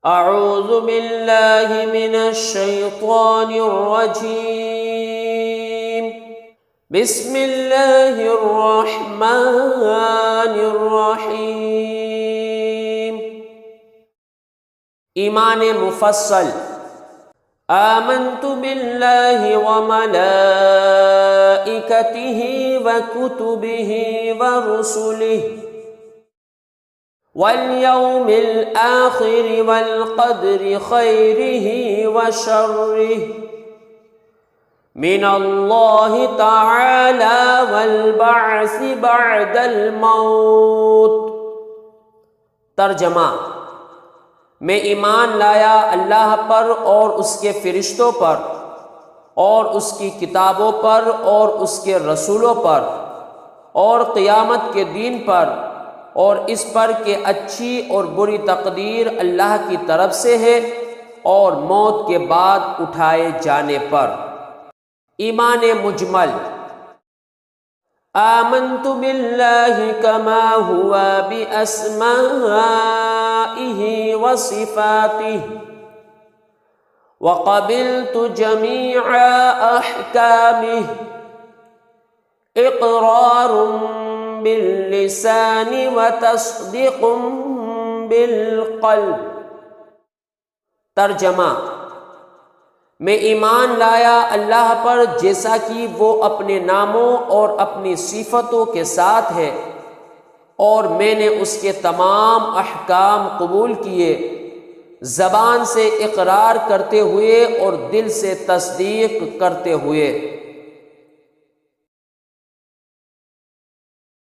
اعوذ باللہ من الشیطان الرجیم بسم اللہ الرحمن الرحیم۔ ایمان مفصل۔ آمنت باللہ وملائکتہ وکتبہ ورسلہ والیوم الآخر والقدر خیرہ وشرہ من اللہ تعالی والبعث بعد الموت۔ ترجمہ: میں ایمان لایا اللہ پر اور اس کے فرشتوں پر اور اس کی کتابوں پر اور اس کے رسولوں پر اور قیامت کے دن پر اور اس پر کہ اچھی اور بری تقدیر اللہ کی طرف سے ہے اور موت کے بعد اٹھائے جانے پر۔ ایمان مجمل۔ آمنت باللہ کما ہوا باسمائہ وصفاتہ وقبلت جمیع احکامہ اقرار باللسان وتصدیق بالقلب۔ ترجمہ: میں ایمان لایا اللہ پر جیسا کہ وہ اپنے ناموں اور اپنی صفتوں کے ساتھ ہے، اور میں نے اس کے تمام احکام قبول کیے، زبان سے اقرار کرتے ہوئے اور دل سے تصدیق کرتے ہوئے۔